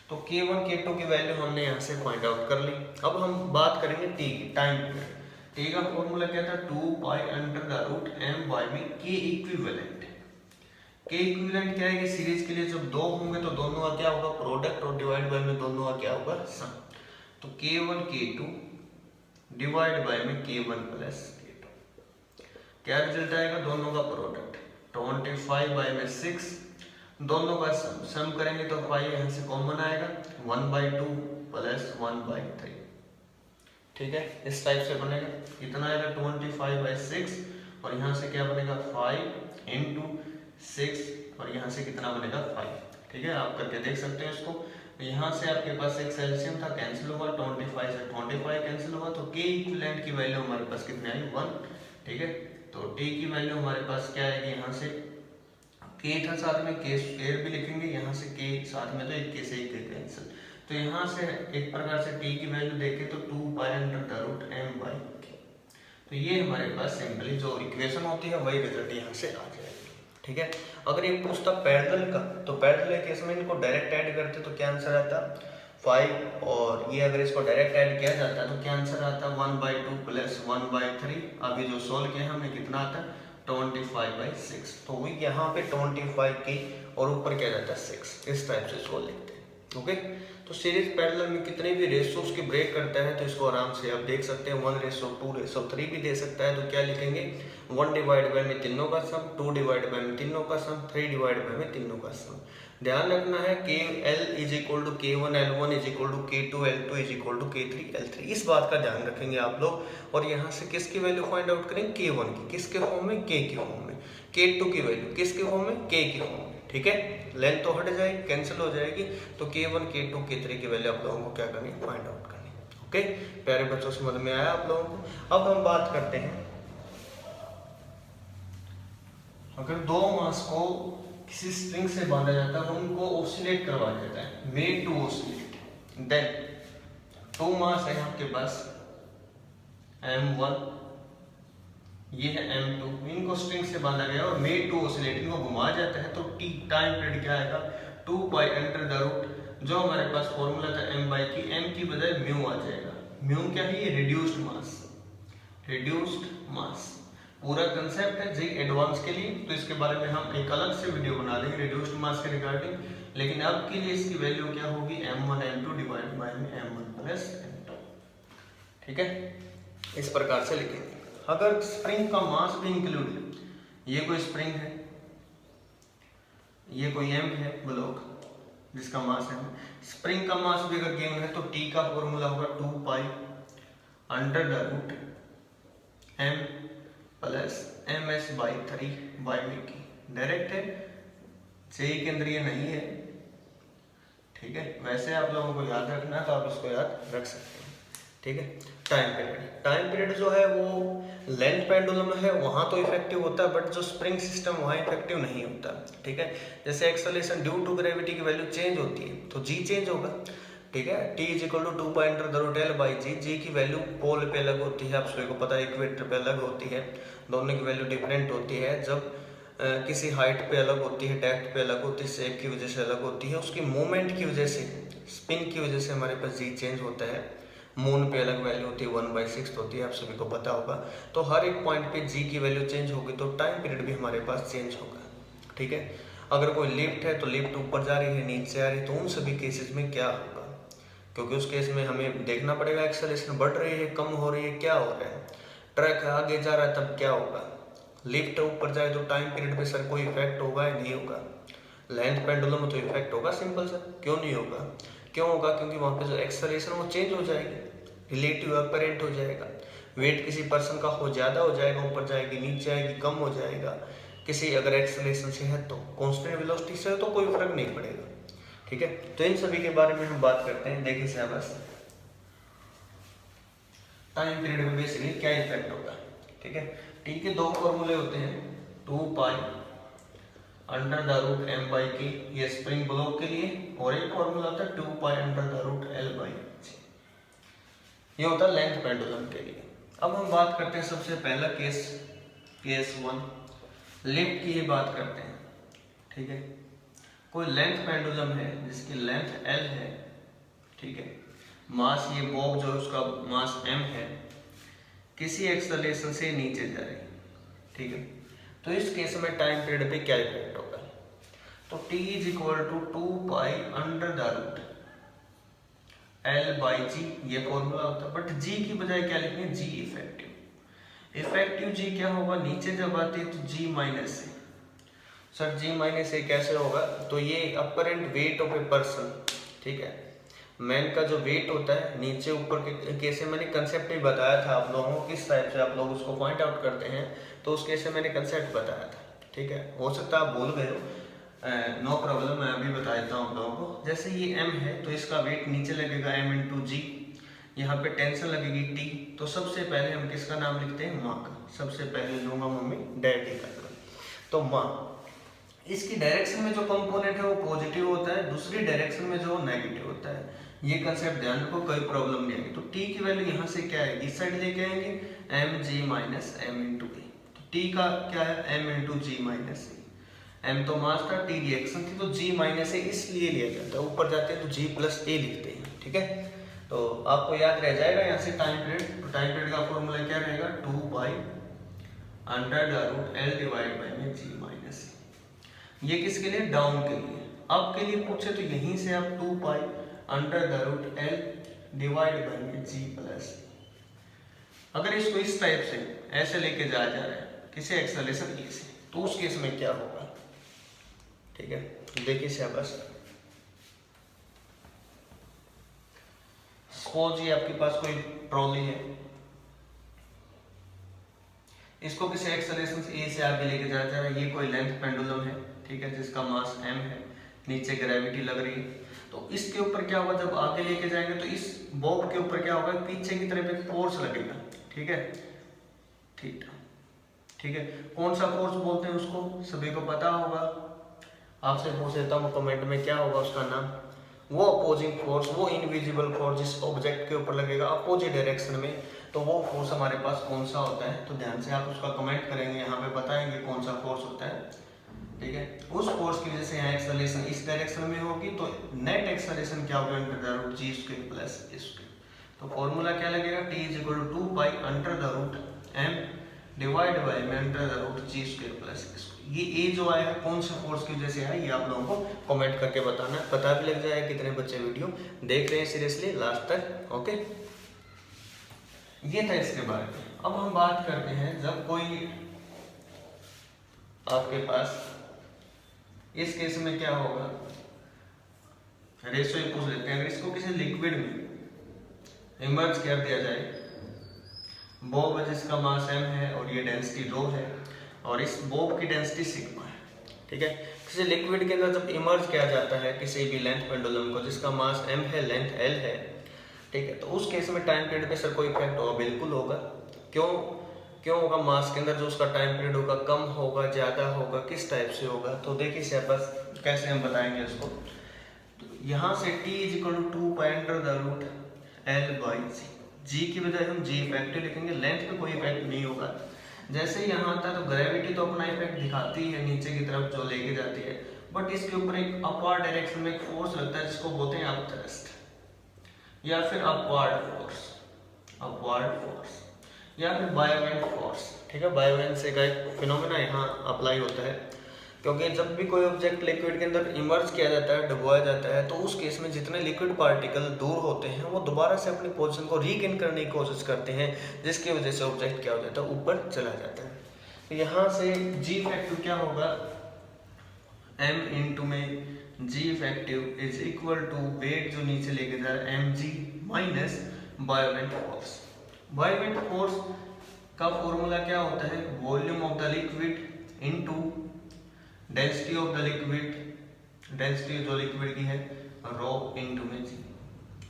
तो K1 K2 की वैल्यू हमने यहाँ से फाइंड आउट कर ली। अब हम बात करेंगे T की, टाइम पीरियड। T का फॉर्मूला क्या था, 2π√m/में K इक्विवेलेंट। K इक्विवेलेंट क्या है कि सीरीज के लिए जब दो होंगे तो दोनों का क्या होगा, प्रोडक्ट, और डिवाइड बाय में दोनों का क्या होगा, सम। तो K1 K2 डिवाइड बाय में K1 प्लस K2, क्या रिजल्ट आएगा, दोनों का प्रोडक्ट 25/6, दोनों का सम करेंगे तो 5 यहाँ से कॉमन आएगा, 1/2 प्लस 1/3। ठीक है, इस टाइप से बनेगा, कितना आएगा 25/6 और यहाँ से क्या बनेगा 5 इंटू 6 और यहाँ से कितना बनेगा 5। ठीक है, आप करके देख सकते हो इसको। यहाँ से आपके पास एक एलसीएम था, कैंसिल होगा, 25 से 25 कैंसिल होगा, तो K इक्विवेलेंट की वैल्यू हमारे पास कितनी आई 1। ठीक है, तो T की वैल्यू हमारे पास क्या आएगी, यहाँ से K था साथ में K स्क्वायर भी लिखेंगे, यहाँ से K साथ में तो एक K से एक कैंसिल, तो यहाँ से एक प्रकार से T की वैल्यू देखें तो 2π√m/K। तो ये हमारे पास सिंपली जो इक्वेशन होती है वही रिजल्ट यहाँ से आ जाएगी। ठीक है, अगर ये पूछता पैरेलल का, तो पैरेलल केस में इनको डायरेक्ट ऐड करते तो क्या आंसर आता 5, और ये अगर इसको डायरेक्ट ऐड किया जाता तो क्या आंसर आता 1/2 प्लस 1/3। अभी जो सोल्व किया हमने कितना आता 25/6, तो वही यहाँ पे 25 की और ऊपर क्या जाता है 6। इस टाइप से इसको लिखते हैं। ओके, तो सीरीज पैरेलल में कितने भी रेशियोज की ब्रेक करता है तो इसको आराम से आप देख सकते हैं, 1:2:3 भी दे सकता है, तो क्या लिखेंगे 1 डिवाइड बाय में तीनों का सम, 2 डिवाइड बाय में तीनों का सम, 3 डिवाइड बाय में तीनों का सम। ध्यान रखना है KL is equal to K1 L1 is equal to K2 L2 is equal to K3 L3, इस बात का ध्यान रखेंगे आप लोग। और यहाँ से किसकी वैल्यू फाइंड आउट करेंगे, K1 की, किसके फॉर्म में, K की फॉर्म में, K2 की वैल्यू किसके फॉर्म में, K की फॉर्म में। ठीक है, लेंथ तो हट जाएगी, कैंसिल हो जाएगी, तो K1 K2 K3 की वैल्यू आप लोगों को क्या करनी है, फाइंड आउट करनी है। ओके प्यारे बच्चों, समझ में आया आप लोगों को। अब हम बात करते हैं, अगर दो मास को किसी स्ट्रिंग से बांधा जाता है, उनको ऑसिलेट करवाया जाता है, मेड टू ऑसिलेट, देन 2 मास है आपके पास M1, ये है M2, इनको स्ट्रिंग से बांधा गया और मेड टू ऑसिलेट, इनको घुमाया जाता है, तो T टाइम पीरियड क्या आएगा 2π√, जो हमारे पास फॉर्मूला था m/k, m की बजाय म्यू आ जाएगा। म्यू क्या है, ये रिड्यूस्ड मास, रिड्यूस्ड मास पूरा कंसेप्ट है जी एडवांस के लिए, तो इसके बारे में हम एक अलग से वीडियो बना देंगे रिड्यूस्ड मास के रिगार्डिंग, लेकिन अब के लिए इसकी वैल्यू क्या होगी m1 m2 डिवाइड बाय में m1 प्लस m2। ठीक है, इस प्रकार से लिखेंगे। अगर स्प्रिंग का मास भी इंक्लूड है, ये कोई स्प्रिंग है, ये कोई M है ब्लॉक जिसका मास है, स्प्रिंग का मास भी अगर गिवन है तो T का फॉर्मूला होगा 2π√m प्लस ms/3 बाय में की, डायरेक्ट है, J के अंदर ये नहीं है। ठीक है, वैसे आप लोगों को याद रखना है तो आप इसको याद रख सकते हैं। ठीक है, टाइम पीरियड, टाइम पीरियड जो है वो लेंथ पेंडुलम है, वहाँ तो इफेक्टिव होता है, बट जो स्प्रिंग सिस्टम वहाँ इफेक्टिव नहीं होता। ठीक है, जैसे एक्सेलरेशन ड्यू टू ग्रेविटी की वैल्यू चेंज होती है तो G चेंज होगा। ठीक है, T is equal to 2π√L/G, G की वैल्यू पोल पे अलग होती है, आप सभी को पता है, इक्वेटर पे अलग होती है, दोनों की वैल्यू डिफरेंट होती है। जब किसी हाइट पे अलग होती है, डेप्थ पे अलग होती है, शेप की वजह से अलग होती है, उसकी मूवमेंट की वजह से, स्पिन की वजह से हमारे पास G चेंज होता है। मून पे अलग वैल्यू होती है, 1/6 होती है, आप सभी को पता होगा। तो हर एक पॉइंट पे जी की वैल्यू चेंज होगी तो टाइम पीरियड भी हमारे पास चेंज होगा, ठीक है। अगर कोई लिफ्ट है तो लिफ्ट ऊपर जा रही है, नीचे आ रही है, तो उन सभी केसेस में क्या होगा, क्योंकि उस केस में हमें देखना पड़ेगा एक्सेलरेशन बढ़ रही है, कम हो रही है, क्या हो रहा है। ट्रक आगे जा रहा है तब क्या होगा, लिफ्ट ऊपर जाए तो टाइम पीरियड पे सर कोई इफेक्ट होगा या नहीं होगा। लेंथ पेंडुलम में तो इफेक्ट होगा, सिंपल सर, क्यों नहीं होगा, क्यों होगा, क्योंकि वहाँ पे जो एक्सेलरेशन वो चेंज हो जाएगी, रिलेटिव अपरेंट हो जाएगा। वेट किसी पर्सन का हो ज़्यादा हो जाएगा, ऊपर जाएगी, नीचे आएगी, कम हो जाएगा। किसी अगर एक्सेलरेशन से है तो कांस्टेंट वेलोसिटी से है तो कोई फर्क नहीं पड़ेगा, ठीक है। तो इन सभी के बारे में हम बात करते हैं। देखिए साहब, बस टाइम पीरियड में बेसिकली क्या इफेक्ट होगा, ठीक है। टी के दो फॉर्मूले होते हैं, 2 पाई √m/k, ये स्प्रिंग ब्लॉक के लिए, और एक फॉर्मूला होता है 2 पाई √L/g, ये होता है लेंथ पेंडुलम के लिए। अब हम बात करते हैं सबसे पहला केस 1, लिफ्ट की ये बात करते हैं, ठीक है। कोई लेंथ पेंडुलम है जिसकी लेंथ L है, ठीक है, मास ये बॉब जो है उसका मास m है, किसी एक्सेलरेशन से नीचे जा रही है, ठीक है। तो इस केस में टाइम पीरियड पे क्या इफेक्ट होगा, तो t = 2 पाई √L/g, ये फॉर्मूला होता है, बट g की बजाय क्या लिखेंगे, g इफेक्टिव g क्या होगा, नीचे जब आती है तो g माइनस है। सर g-a कैसे होगा, तो ये apparent weight of a person, ठीक है, मैन का जो वेट होता है नीचे ऊपर के कैसे, मैंने कंसेप्ट ही बताया था आप लोगों को, किस टाइप से आप लोग उसको पॉइंट आउट करते हैं, तो उस केस में मैंने कंसेप्ट बताया था, ठीक है। हो सकता है आप भूल गए हो, नो प्रॉब्लम, मैं अभी बता देता हूँ आप लोगों को। जैसे ये m है तो इसका वेट नीचे लगेगा m × g, यहाँ पे टेंशन लगेगी t, तो सबसे पहले हम किसका नाम लिखते हैं, माँ का। सबसे पहले लूंगा मम्मी डैडी का, तो माँ, इसकी डायरेक्शन में जो कंपोनेंट है वो पॉजिटिव होता है, दूसरी डायरेक्शन में जो नेगेटिव होता है, ये कंसेप्ट ध्यान रखो, कोई प्रॉब्लम नहीं आएगी। तो t की वैल्यू यहाँ से क्या है, इस साइड लेके आएंगे, mg - m × a, तो t का क्या है, m × g - a, m तो मास था, t रिएक्शन थी, तो g - a इसलिए लिया जाता है, ऊपर जाते हैं तो g + a लिखते हैं, ठीक है। तो आपको याद रह जाएगा यहाँ से टाइम पीरियड, तो टाइम पीरियड का फॉर्मूला क्या रहेगा, 2 पाई √L/g - a, ये किसके लिए, डाउन के लिए। अप के लिए पूछे तो यहीं से आप 2 पाई √L/g + a, अगर इसको इस टाइप से ऐसे लेके जा रहा है किसी एक्सेलरेशन e से, तो उस केस में क्या होगा, ठीक है। देखिए शाबाश, सपोज ये आपके पास कोई ट्रॉली है, इसको किसी एक्सेलरेशन ए से आगे लेके जा रहा है, ये कोई लेंथ पेंडुलम है, ठीक है, जिसका मास m है, नीचे ग्रेविटी लग रही है, तो इसके ऊपर क्या होगा, जब आगे लेके जाएंगे तो इस बॉब के ऊपर क्या होगा, पीछे की तरफ एक फोर्स लगेगा, ठीक है, ठीक है। कौन सा फोर्स बोलते हैं उसको, सभी को पता होगा, आपसे पूछ लेता हूँ कमेंट में, क्या होगा उसका नाम, वो अपोजिंग फोर्स, वो इनविजिबल फोर्स जिस ऑब्जेक्ट के ऊपर लगेगा अपोजिट डायरेक्शन में, तो वो फोर्स हमारे पास कौन सा होता है, तो ध्यान से आप उसका कमेंट करेंगे, यहाँ पे बताएंगे कौन सा फोर्स होता है, ठीक है। उस फोर्स की वजह से यहाँ एक्सेलरेशन इस डायरेक्शन में होगी, तो नेट एक्सेलरेशन क्या होगा, √g² + a², तो फॉर्मूला क्या लगेगा, t = 2 पाई √m / √g² + a²। ये ए जो आया कौन से फोर्स की वजह से आया, ये आप लोगों को कमेंट करके बताना, पता भी लग जाएगा कितने बच्चे वीडियो देख रहे हैं सीरियसली लास्ट तक, ओके। ये था इसके बारे में। अब हम बात करते हैं, जब कोई आपके पास, इस केस में क्या होगा, रेशो ही पूछ लेते हैं, अगर इसको किसी लिक्विड में इमर्ज कर दिया जाए, बॉब जिसका मास m है और ये डेंसिटी ρ है, और इस बॉब की डेंसिटी सिग्मा है, ठीक है। किसी लिक्विड के अंदर जब इमर्ज किया जाता है किसी भी लेंथ पेंडुलम को जिसका मास m है, लेंथ L है, ठीक है, तो उस केस में टाइम पीरियड पे सर कोई इफेक्ट होगा, बिल्कुल होगा। क्यों होगा, मास के अंदर जो उसका टाइम पीरियड होगा कम होगा, ज्यादा होगा, किस टाइप से होगा, तो देखिए सर बस कैसे हम बताएंगे इसको। तो यहाँ से t = 2 पाई √L/g, g की बजाय हम g इफेक्टिव लिखेंगे, लेंथ पे कोई इफेक्ट नहीं होगा। जैसे ही यहाँ आता है तो ग्रेविटी तो अपना इफेक्ट दिखाती है नीचे की तरफ जो लेके जाती है, बट इसके ऊपर एक अपवर्ड डायरेक्शन में एक फोर्स लगता है जिसको बोलते हैं अपथ्रस्ट। या फिर अपवर्ड फोर्स या फिर बायोवेंट फोर्स। ठीक है, बायोवेंट से का एक फिनोमेना यहाँ अप्लाई होता है, क्योंकि जब भी कोई ऑब्जेक्ट लिक्विड के अंदर इमर्ज किया जाता है, डुबोया जाता है, तो उस केस में जितने लिक्विड पार्टिकल दूर होते हैं वो दोबारा से अपनी पोजीशन को रीगेन करने की कोशिश करते हैं, जिसकी वजह से ऑब्जेक्ट क्या हो जाता है, ऊपर चला जाता है। तो यहाँ से जी इफेक्टिव क्या होगा, m इंटू में g effective is equal to weight जो नीचे लेके जा रहा है mg minus buoyant force. Buoyant force का फॉर्मूला क्या होता है, volume of the liquid into density of the liquid, density जो लिक्विड की है रो इनटू में जी।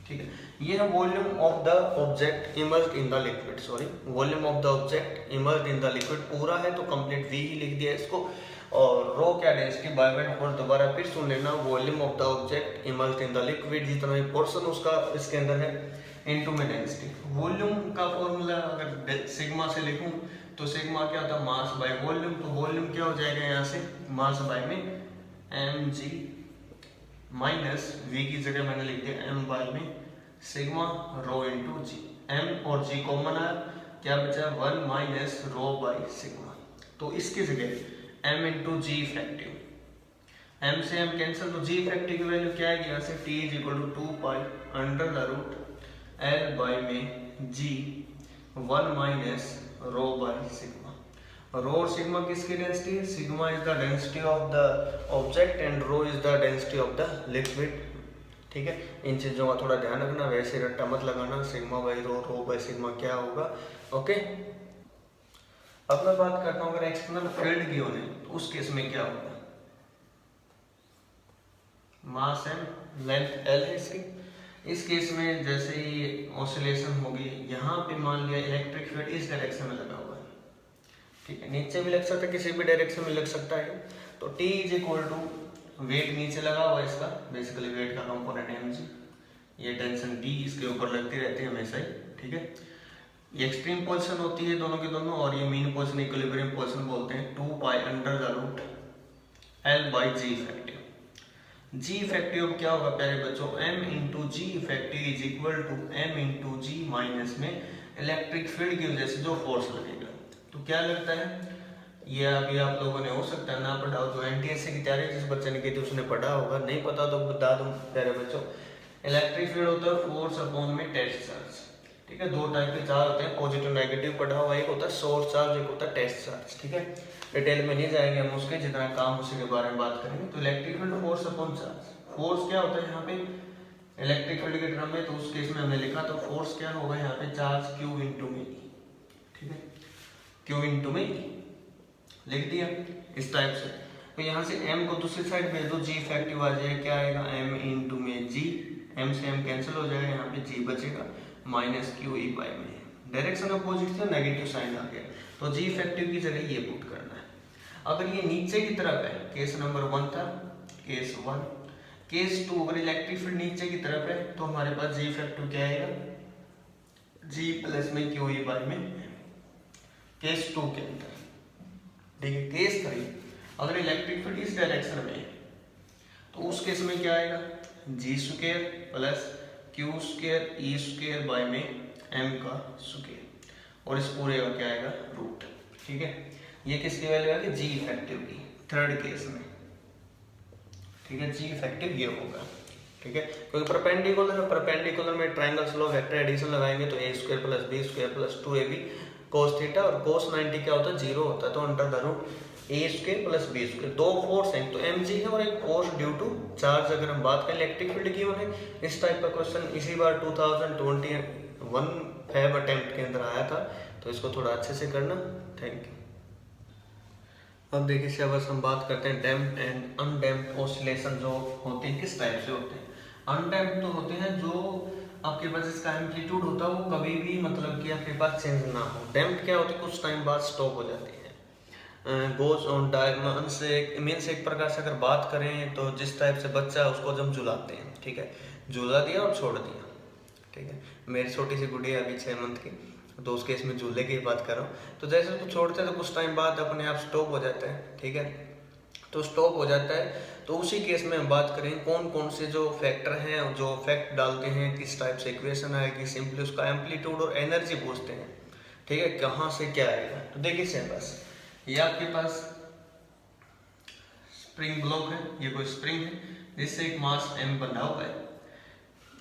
ठीक है, ये है volume of the object emerged in the liquid, sorry volume of the object emerged in the liquid, पूरा है तो कंप्लीट वी ही लिख दिया इसको, और रो क्या डेंसिटी बायोवेंट फोर्स, दोबारा फिर सुन लेना, volume of the object emerged in the liquid, जितना भी पोर्शन उसका इसके अंदर है, इनटू में डेंसिटी। वॉल्यूम का फॉर्मूला अगर सिग्मा से लिखूं तो सिग्मा क्या होता है, मास बाय वॉल्यूम, तो वॉल्यूम क्या हो जाएगा यहाँ से मास बाय में mg माइनस v की जगह मैंने लिख दिया m बाय में सिग्मा रो इनटू जी। m और g कॉमन आया, क्या बचा 1 माइनस रो बाय सिग्मा, तो इसकी जगह m इंटू जी इफेक्टिव, m से m कैंसिल, तो g इफेक्टिव की वैल्यू क्या आएगी यहाँ से t is equal to 2 pi under the root l by में g 1 minus rho by sigma. Rho और सिग्मा किसकी डेंसिटी है, sigma is the density of the object and rho is the density of the liquid. ठीक है, इन चीजों का थोड़ा ध्यान रखना, वैसे रट्टा मत लगाना, sigma by rho, rho by sigma क्या होगा। ओके, अब मैं बात करता हूँ अगर एक्सटर्नल फील्ड की होने तो उस केस में क्या होगा, मास m लेंथ l है इसकी। इस केस में जैसे ही ऑसिलेशन होगी, यहाँ पे मान लिया इलेक्ट्रिक फील्ड इस डायरेक्शन में लगा हुआ है, ठीक है, नीचे भी लग सकता है, किसी भी डायरेक्शन में लग सकता है, तो T is equal to weight नीचे लगा हुआ है इसका, बेसिकली वेट का कंपोनेंट mg, ये टेंशन T इसके ऊपर लगती रहती है हमेशा ही। ठीक है, ये एक्सट्रीम पोजीशन होती है दोनों के दोनों, और ये मीन पोजीशन इक्विलिब्रियम पोजीशन बोलते हैं, 2 pi under the root l by G effective. G effective क्या होगा प्यारे बच्चों, m into ji effective is equal to m into G minus में इलेक्ट्रिक फील्ड की वजह से जो फोर्स लगेगा। तो क्या लगता है, ये अभी आप लोगों ने हो सकता है ना पढ़ा हो, जो एनटीएससी की तैयारी जिस बच्चे ने की थी उसने पढ़ा होगा, नहीं पता तो बता दूं प्यारे बच्चों, इलेक्ट्रिक फील्ड होता है फोर्स अपॉन में टेस्ट चार्ज। ठीक है, दो टाइप के चार्ज होते हैं, पॉजिटिव नेगेटिव पढ़ा हुआ, एक होता है सोर्स चार्ज, एक होता है टेस्ट चार्ज। ठीक है, डिटेल में नहीं जाएंगे हम उसके, जितना काम उसी के बारे में बात करेंगे। तो electric field force upon charge, force क्या होता है यहाँ पे इलेक्ट्रिक फील्ड के टर्म में, तो उस केस में हमने लिखा तो फोर्स क्या होगा यहाँ पे चार्ज Q इंटू में। ठीक है, Q इंटू में लिख दिया इस टाइप से। तो यहाँ से m को दूसरी साइड भेज दो, g इफेक्टिव आ जाएगा, क्या आएगा m इंटू में g, m से m कैंसिल हो जाएगा, यहाँ पे g बचेगा माइनस Q ई पाई में, डायरेक्शन अपोजिट से नेगेटिव साइन आ गया, तो g इफेक्टिव की जगह ये पुट करना है। अगर ये नीचे की तरफ है, केस नंबर 1 था, केस 1, केस 2 अगर इलेक्ट्रिक फील्ड नीचे की तरफ है तो हमारे पास g इफेक्टिव क्या आएगा, g प्लस में Q ई पाई में, केस 2 के अंदर। ठीक है, केस 3 अगर इलेक्ट्रिक फील्ड इस डायरेक्शन में है तो उस केस में क्या आएगा, G square plus Q square E square by में एम का स्क्वायर, और इस पूरे का क्या आएगा रूट। ठीक है, ये किसकी वैल्यू आएगी, जी इफेक्टिव की, थर्ड केस में। ठीक है, जी इफेक्टिव ये होगा। ठीक है, क्योंकि परपेंडिकुलर में ट्रायंगल स्लो वेक्टर एडिशन लगाएंगे तो A square plus B square plus 2ab cos theta, और cos 90 क्या होता है, जीरो होता है, तो under the root A square plus B square, दो फोर्स हैं, तो mg है और एक फोर्स ड्यू टू चार्ज। अगर हम बात करें इलेक्ट्रिक फील्ड की है, इस टाइप का क्वेश्चन इसी बार 2021 फैब अटेम्प्ट के अंदर आया था, तो इसको थोड़ा अच्छे से करना। Thank you. अब देखिए सिलेबस हम बात करते हैं डैम्प्ड एंड अनडैम्प्ड ऑसिलेशन जो होते हैं किस टाइप से होते हैं। अनडैम्प्ड तो होते हैं जो आपके पास इसका एम्पलीट्यूड होता है वो कभी भी मतलब कि आपके पास चेंज ना हो। डैम्प्ड क्या होती है, कुछ टाइम बाद स्टॉप हो जाती है, गोज ऑन डायमंड से मीन्स एक प्रकार से अगर बात करें तो जिस टाइप से बच्चा है उसको जब झुलाते हैं, ठीक है, झूला दिया और छोड़ दिया। ठीक है, मेरी छोटी सी गुड़िया अभी 6 मंथ की, तो उसके इसमें झूले की बात कर रहा हूँ, तो जैसे उसको छोड़ते हैं तो कुछ टाइम बाद अपने आप स्टॉप हो जाता है। ठीक है, तो स्टॉप हो जाता है तो उसी केस में हम बात करें कौन कौन से जो फैक्टर हैं जो फैक्ट डालते हैं, किस टाइप से इक्वेशन आएगी, सिंपली उसका एम्पलीट्यूड और एनर्जी पूछते हैं, ठीक है, कहाँ से क्या आएगा। तो देखिए सिंपल, ये आपके पास स्प्रिंग ब्लॉक है, ये कोई स्प्रिंग है जिससे एक मास m बना हुआ है,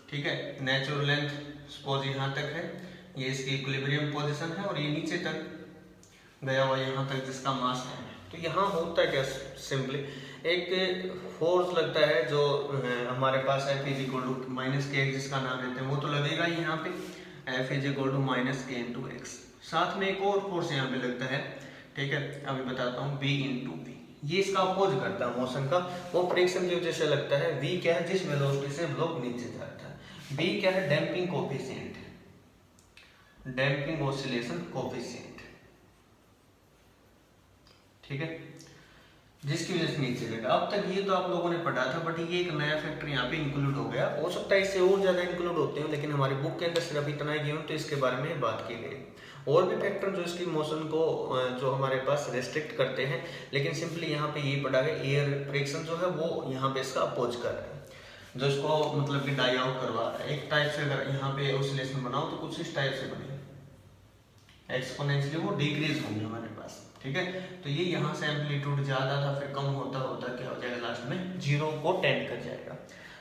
ठीक है, नेचुरल लेंथ सपोज यहाँ तक है, ये इसकी इक्विलिब्रियम पोजीशन है और ये नीचे तक गया हुआ यहाँ तक जिसका मास है। तो यहाँ होता है क्या, सिंपली एक फोर्स लगता है जो हमारे पास F is equal to minus K, जिसका नाम लेते हैं वो तो लगेगा ही यहाँ पे, F is equal to minus K into X. साथ में एक और फोर्स यहाँ पे लगता है, ठीक है, अभी बताता हूँ, V इंटू वी, ये इसका अपोज करता है मोशन का, वो फ्रिक्शन की वजह से लगता है। V क्या है, जिस वेलोसिटी से ब्लॉक नीचे जाता है। V क्या है, damping coefficient, damping oscillation coefficient, ठीक है, जिसकी वजह से नीचे गिरा। अब तक ये तो आप लोगों ने पढ़ा था, बट ये एक नया फैक्टर यहाँ पे इंक्लूड हो गया। हो सकता है इससे और ज्यादा इंक्लूड होते हैं, लेकिन हमारी बुक के अंदर सिर्फ इतना ही तो इसके बारे में बात की गई। और भी फैक्टर जो इसकी मोशन को जो हमारे पास रेस्ट्रिक्ट करते हैं, लेकिन सिंपली यहाँ पे ये पढ़ा गया, एयर फ्रिक्शन जो है वो यहाँ पे इसका अपोज कर रहा है, जो इसको मतलब कि डाई आउट करवा रहा है। एक टाइप से अगर यहाँ पे ऑसिलेशन बनाओ तो कुछ इस टाइप से बनेगा, एक्सपोनेंशियली वो डिक्रीज होंगे हमारे पास, ठीक है। तो ये यहाँ से एम्पलीट्यूड ज्यादा था, फिर कम होता होता क्या हो जाएगा, लास्ट में जीरो को टेंड कर जाएगा।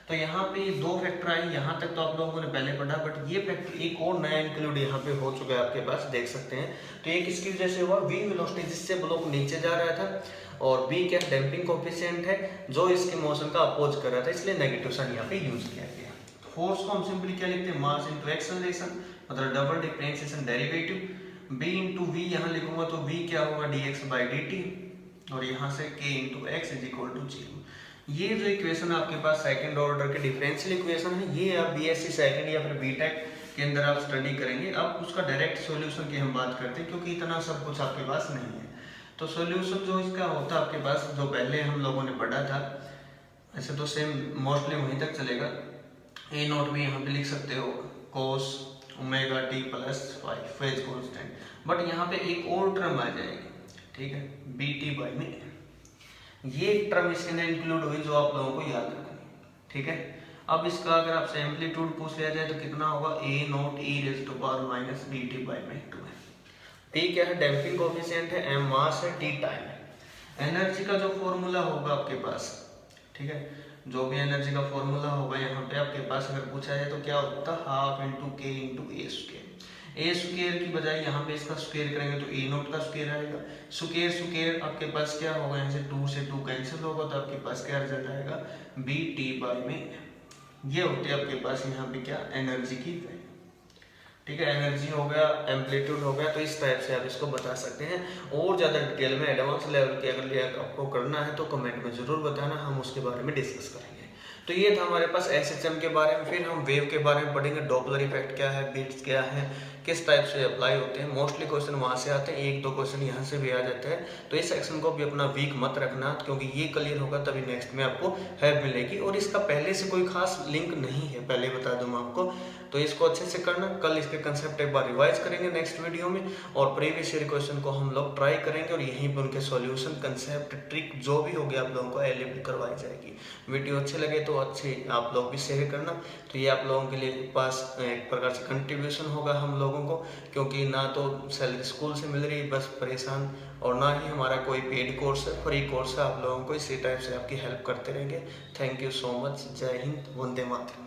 तो यहाँ पे दो फैक्टर आए, यहाँ तक तो आप लोगों ने पहले पढ़ा, बट ये फैक्टर एक और नया इंक्लूड यहाँ पे हो चुका है आपके पास, देख सकते हैं। तो एक इसकी वजह से हुआ, V वेलोसिटी जिससे ब्लॉक नीचे जा रहा था, और B क्या, डैम्पिंग कोफिशिएंट है जो इसकी मोशन का अपोज कर रहा था, इसलिए नेगेटिव साइन यहाँ पे यूज किया गया। फोर्स को हम सिंपली क्या लिखते हैं, मास इंटू एक्सेलरेशन, मतलब double differentiation derivative. B into V यहाँ लिखूंगा तो V क्या होगा, dx बाई dt, और यहाँ से k into X is equal to 0। ये जो इक्वेशन आपके पास सेकंड ऑर्डर के डिफरेंशियल इक्वेशन है, ये आप बीएससी सेकंड या फिर बीटेक के अंदर आप स्टडी करेंगे। अब उसका डायरेक्ट सॉल्यूशन की हम बात करते हैं, क्योंकि इतना सब कुछ आपके पास नहीं है। तो सॉल्यूशन जो इसका होता है आपके पास, जो पहले हम लोगों ने पढ़ा था, ऐसे तो सेम मोस्टली वहीं तक चलेगा। ए नोट भी यहाँ पे लिख सकते हो, कोस omega T plus 5 phase constant, but यहाँ पे एक और टर्म आ जाएगी, ठीक है, बी टी बाई में। ये टर्म इसके अंदर इंक्लूड हुई जो आप लोगों को याद रखनी, ठीक है। अब इसका अगर आपसे एम्पलीट्यूड पूछ लिया जाए तो कितना होगा, A naught e raise to power minus D T by में 2 है। टी क्या है, डैम्पिंग कोफिशिएंट है, एम मास है, टी टाइम है। एनर्जी का जो फॉर्मूला होगा आपके पास, ठीक है, जो भी एनर्जी का फॉर्मूला होगा यहाँ पे आपके पास अगर पूछा जाए तो क्या होता है, हाफ इंटू के इंटू ए स्क्वायर। ए स्क्वायर की बजाय यहाँ पे इसका स्क्वायर करेंगे तो ए नोट का स्क्वायर आएगा। स्क्वायर स्क्वायर आपके पास क्या होगा, यहाँ से 2 से 2 कैंसिल होगा, तो आपके पास क्या रिजल्ट आएगा, बी टी बाई में। ये होते हैं आपके पास यहाँ पे क्या, एनर्जी की वैल्यू, ठीक है। एनर्जी हो गया, एम्पलीट्यूड हो गया, तो इस टाइप से आप इसको बता सकते हैं। और ज़्यादा डिटेल में एडवांस लेवल के अगर आपको करना है तो कमेंट में ज़रूर बताना, हम उसके बारे में डिस्कस करेंगे। तो ये था हमारे पास एसएचएम के बारे में। फिर हम वेव के बारे में पढ़ेंगे, डॉपलर इफेक्ट क्या है, बीट्स क्या है, किस टाइप से अप्लाई होते हैं। मोस्टली क्वेश्चन वहाँ से आते हैं, 1-2 क्वेश्चन यहाँ से भी आ जाते हैं। तो इस सेक्शन को भी अपना वीक मत रखना, क्योंकि ये क्लियर होगा तभी नेक्स्ट में आपको हेल्प मिलेगी। और इसका पहले से कोई खास लिंक नहीं है, पहले बता दूँ मैं आपको, तो इसको अच्छे से करना। कल इसके कंसेप्ट एक बार रिवाइज करेंगे नेक्स्ट वीडियो में, और प्रीवियस ईयर क्वेश्चन को हम लोग ट्राई करेंगे, और यहीं पर उनके सॉल्यूशन, कंसेप्ट, ट्रिक जो भी होगी आप लोगों को अवेलेबल करवाई जाएगी। वीडियो अच्छे लगे तो अच्छे आप लोग भी शेयर करना। तो ये आप लोगों के लिए पास एक प्रकार से कंट्रीब्यूशन होगा हम लोगों को, क्योंकि ना तो सैलरी स्कूल से मिल रही, बस परेशान, और ना ही हमारा कोई पेड कोर्स है, फ्री कोर्स है। आप लोगों को इसी टाइप से आपकी हेल्प करते रहेंगे। Thank you so much. जय हिंद, वंदे मातरम।